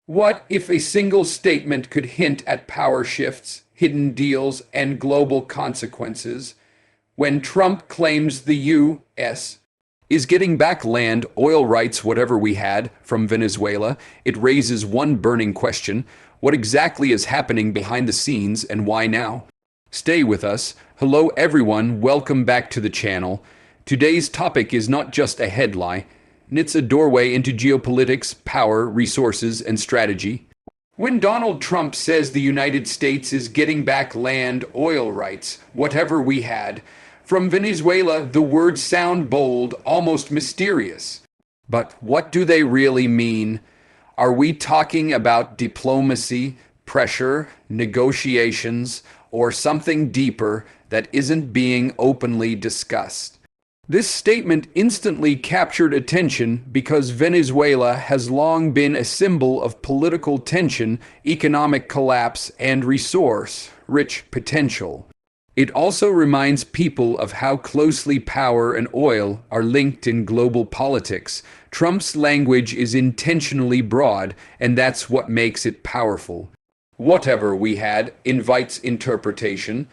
What if a single statement could hint at power shifts, hidden deals, and global consequences? When Trump claims the U.S. is getting back land, oil rights, whatever we had, from Venezuela, it raises one burning question. What exactly is happening behind the scenes and why now? Stay with us. Hello everyone, welcome back to the channel. Today's topic is not just a headline, it's a doorway into geopolitics, power, resources, and strategy. When Donald Trump says the United States is getting back land, oil rights, whatever we had, from Venezuela, the words sound bold, almost mysterious. But what do they really mean? Are we talking about diplomacy, pressure, negotiations, or something deeper that isn't being openly discussed? This statement instantly captured attention because Venezuela has long been a symbol of political tension, economic collapse, and resource-rich potential. It also reminds people of how closely power and oil are linked in global politics. Trump's language is intentionally broad, and that's what makes it powerful. Whatever we had invites interpretation.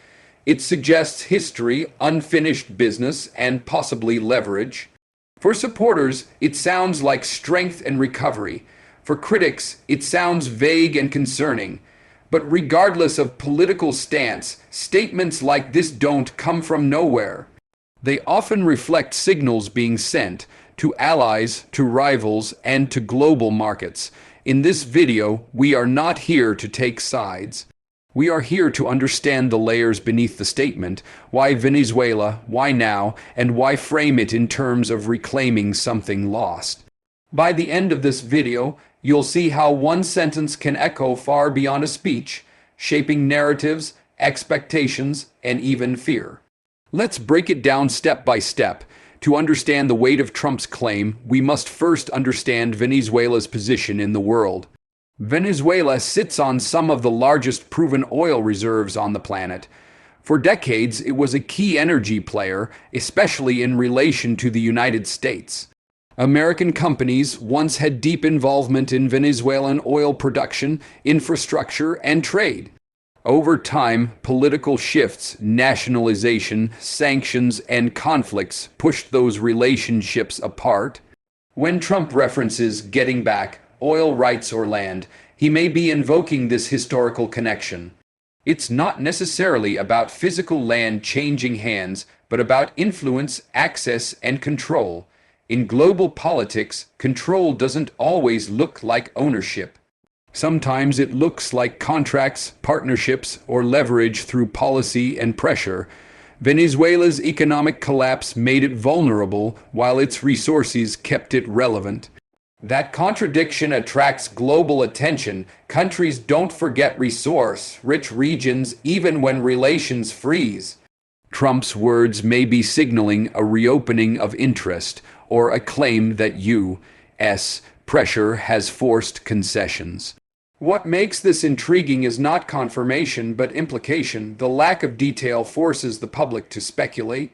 It suggests history, unfinished business, and possibly leverage. For supporters, it sounds like strength and recovery. For critics, it sounds vague and concerning. But regardless of political stance, statements like this don't come from nowhere. They often reflect signals being sent to allies, to rivals, and to global markets. In this video, we are not here to take sides. We are here to understand the layers beneath the statement, why Venezuela, why now, and why frame it in terms of reclaiming something lost. By the end of this video, you'll see how one sentence can echo far beyond a speech, shaping narratives, expectations, and even fear. Let's break it down step by step. To understand the weight of Trump's claim, we must first understand Venezuela's position in the world. Venezuela sits on some of the largest proven oil reserves on the planet. For decades, it was a key energy player, especially in relation to the United States. American companies once had deep involvement in Venezuelan oil production, infrastructure, and trade. Over time, political shifts, nationalization, sanctions, and conflicts pushed those relationships apart. When Trump references getting back oil rights or land, he may be invoking this historical connection. It's not necessarily about physical land changing hands, but about influence, access, and control. In global politics, control doesn't always look like ownership. Sometimes it looks like contracts, partnerships, or leverage through policy and pressure. Venezuela's economic collapse made it vulnerable, while its resources kept it relevant. That contradiction attracts global attention. Countries don't forget resource-rich regions even when relations freeze. Trump's words may be signaling a reopening of interest or a claim that U.S. pressure has forced concessions. What makes this intriguing is not confirmation but implication. The lack of detail forces the public to speculate.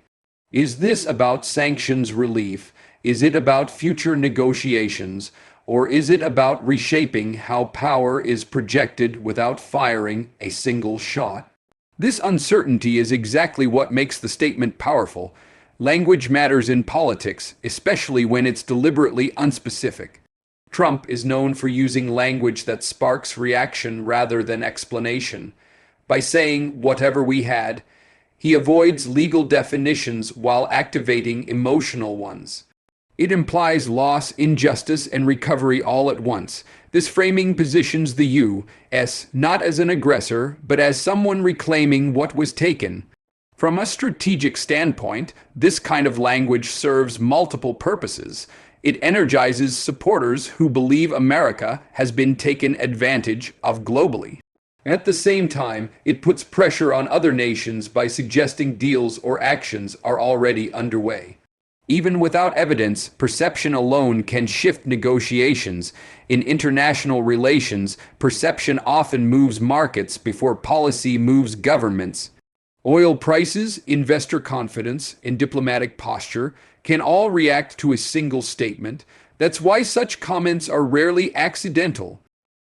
Is this about sanctions relief? Is it about future negotiations, or is it about reshaping how power is projected without firing a single shot? This uncertainty is exactly what makes the statement powerful. Language matters in politics, especially when it's deliberately unspecific. Trump is known for using language that sparks reaction rather than explanation. By saying whatever we had, he avoids legal definitions while activating emotional ones. It implies loss, injustice, and recovery all at once. This framing positions the U.S. not as an aggressor, but as someone reclaiming what was taken. From a strategic standpoint, this kind of language serves multiple purposes. It energizes supporters who believe America has been taken advantage of globally. At the same time, it puts pressure on other nations by suggesting deals or actions are already underway. Even without evidence, perception alone can shift negotiations. In international relations, perception often moves markets before policy moves governments. Oil prices, investor confidence, and diplomatic posture can all react to a single statement. That's why such comments are rarely accidental.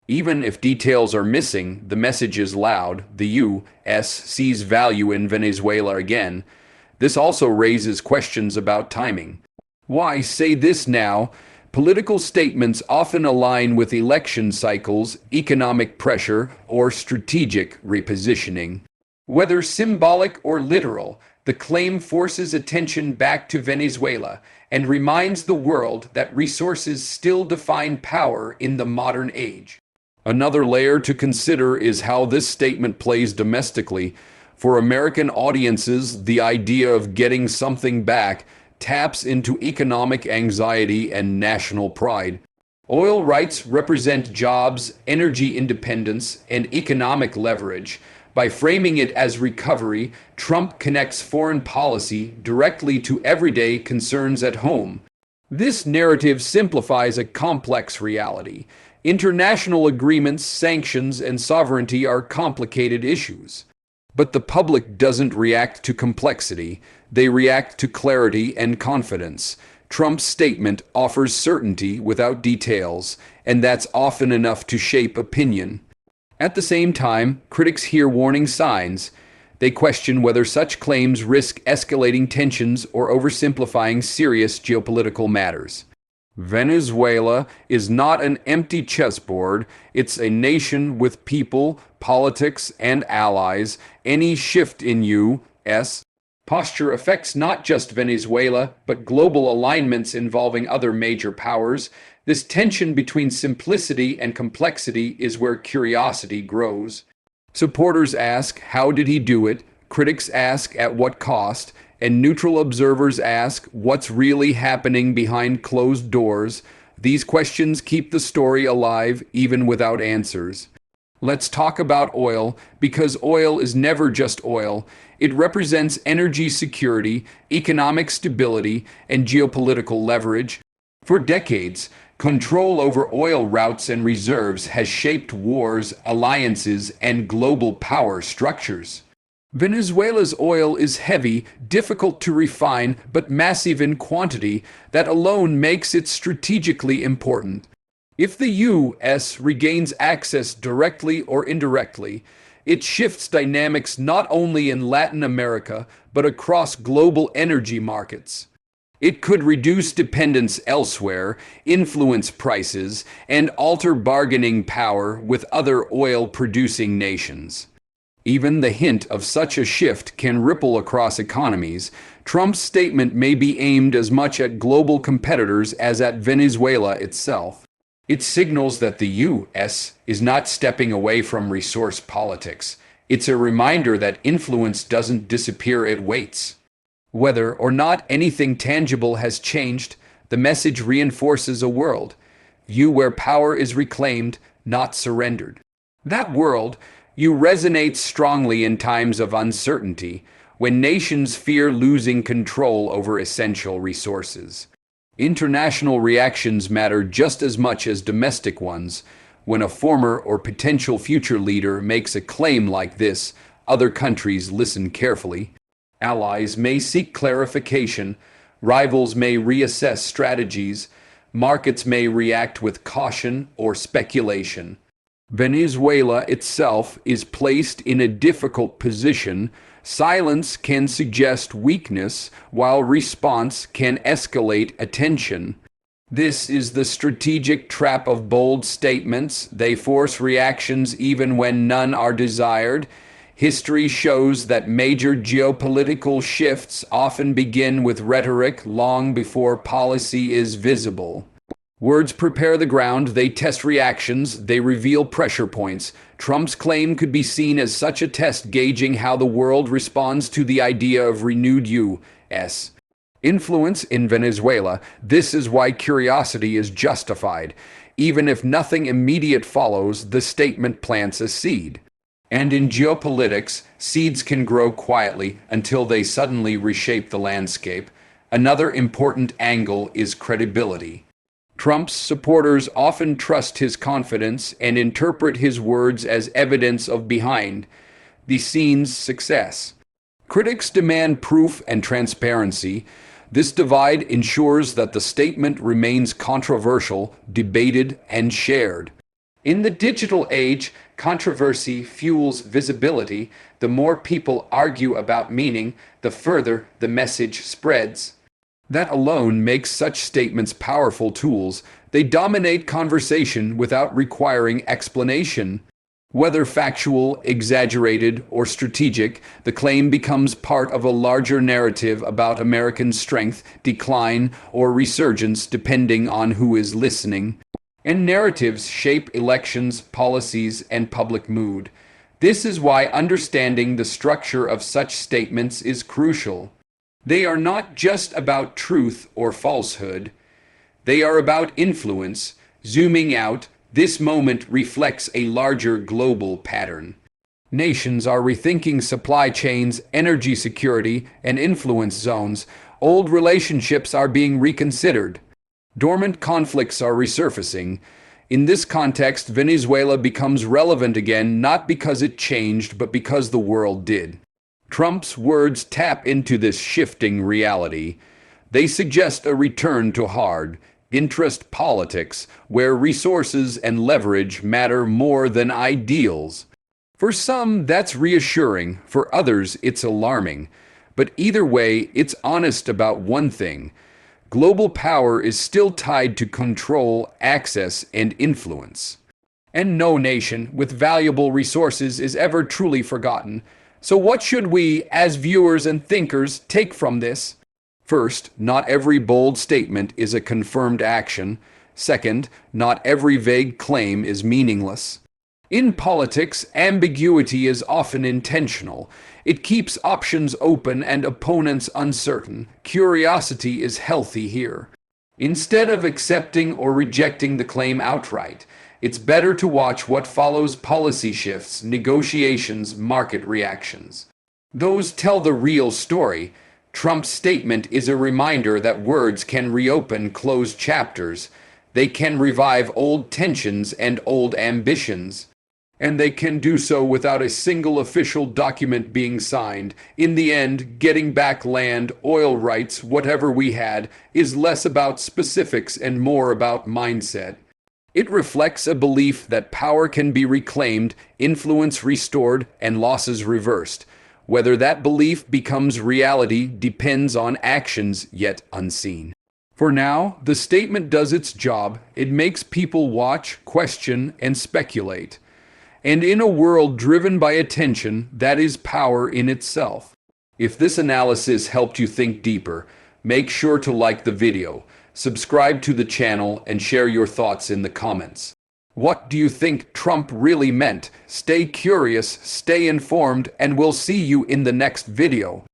Even if details are missing, the message is loud. The U.S. sees value in Venezuela again. This also raises questions about timing. Why say this now? Political statements often align with election cycles, economic pressure, or strategic repositioning. Whether symbolic or literal, the claim forces attention back to Venezuela and reminds the world that resources still define power in the modern age. Another layer to consider is how this statement plays domestically. For American audiences, the idea of getting something back taps into economic anxiety and national pride. Oil rights represent jobs, energy independence, and economic leverage. By framing it as recovery, Trump connects foreign policy directly to everyday concerns at home. This narrative simplifies a complex reality. International agreements, sanctions, and sovereignty are complicated issues. But the public doesn't react to complexity, they react to clarity and confidence. Trump's statement offers certainty without details, and that's often enough to shape opinion. At the same time, critics hear warning signs. They question whether such claims risk escalating tensions or oversimplifying serious geopolitical matters. Venezuela is not an empty chessboard, it's a nation with people, politics, and allies. Any shift in U.S. posture affects not just Venezuela, but global alignments involving other major powers. This tension between simplicity and complexity is where curiosity grows. Supporters ask, how did he do it? Critics ask, at what cost? And neutral observers ask, what's really happening behind closed doors? These questions keep the story alive even without answers. Let's talk about oil, because oil is never just oil. It represents energy security, economic stability, and geopolitical leverage. For decades, control over oil routes and reserves has shaped wars, alliances, and global power structures. Venezuela's oil is heavy, difficult to refine, but massive in quantity. That alone makes it strategically important. If the U.S. regains access directly or indirectly, it shifts dynamics not only in Latin America, but across global energy markets. It could reduce dependence elsewhere, influence prices, and alter bargaining power with other oil-producing nations. Even the hint of such a shift can ripple across economies. Trump's statement may be aimed as much at global competitors as at Venezuela itself. It signals that the U.S. is not stepping away from resource politics. It's a reminder that influence doesn't disappear, it waits. Whether or not anything tangible has changed, the message reinforces a world view where power is reclaimed, not surrendered. That world resonates strongly in times of uncertainty, when nations fear losing control over essential resources. International reactions matter just as much as domestic ones. When a former or potential future leader makes a claim like this, other countries listen carefully. Allies may seek clarification, rivals may reassess strategies, markets may react with caution or speculation. Venezuela itself is placed in a difficult position. Silence can suggest weakness, while response can escalate attention. This is the strategic trap of bold statements. They force reactions even when none are desired. History shows that major geopolitical shifts often begin with rhetoric long before policy is visible. Words prepare the ground, they test reactions, they reveal pressure points. Trump's claim could be seen as such a test gauging how the world responds to the idea of renewed U.S. influence in Venezuela. This is why curiosity is justified. Even if nothing immediate follows, the statement plants a seed. And in geopolitics, seeds can grow quietly until they suddenly reshape the landscape. Another important angle is credibility. Trump's supporters often trust his confidence and interpret his words as evidence of behind-the-scenes success. Critics demand proof and transparency. This divide ensures that the statement remains controversial, debated, and shared. In the digital age, controversy fuels visibility. The more people argue about meaning, the further the message spreads. That alone makes such statements powerful tools. They dominate conversation without requiring explanation. Whether factual, exaggerated, or strategic, the claim becomes part of a larger narrative about American strength, decline, or resurgence depending on who is listening. And narratives shape elections, policies, and public mood. This is why understanding the structure of such statements is crucial. They are not just about truth or falsehood. They are about influence. Zooming out, this moment reflects a larger global pattern. Nations are rethinking supply chains, energy security, and influence zones. Old relationships are being reconsidered. Dormant conflicts are resurfacing. In this context, Venezuela becomes relevant again, not because it changed, but because the world did. Trump's words tap into this shifting reality. They suggest a return to hard, interest politics, where resources and leverage matter more than ideals. For some, that's reassuring. For others, it's alarming. But either way, it's honest about one thing. Global power is still tied to control, access, and influence. And no nation with valuable resources is ever truly forgotten. So what should we, as viewers and thinkers, take from this? First, not every bold statement is a confirmed action. Second, not every vague claim is meaningless. In politics, ambiguity is often intentional. It keeps options open and opponents uncertain. Curiosity is healthy here. Instead of accepting or rejecting the claim outright, it's better to watch what follows: policy shifts, negotiations, market reactions. Those tell the real story. Trump's statement is a reminder that words can reopen closed chapters. They can revive old tensions and old ambitions. And they can do so without a single official document being signed. In the end, getting back land, oil rights, whatever we had, is less about specifics and more about mindset. It reflects a belief that power can be reclaimed, influence restored, and losses reversed. Whether that belief becomes reality depends on actions yet unseen. For now, the statement does its job. It makes people watch, question, and speculate. And in a world driven by attention, that is power in itself. If this analysis helped you think deeper, make sure to like the video, subscribe to the channel, and share your thoughts in the comments. What do you think Trump really meant? Stay curious, stay informed, and we'll see you in the next video.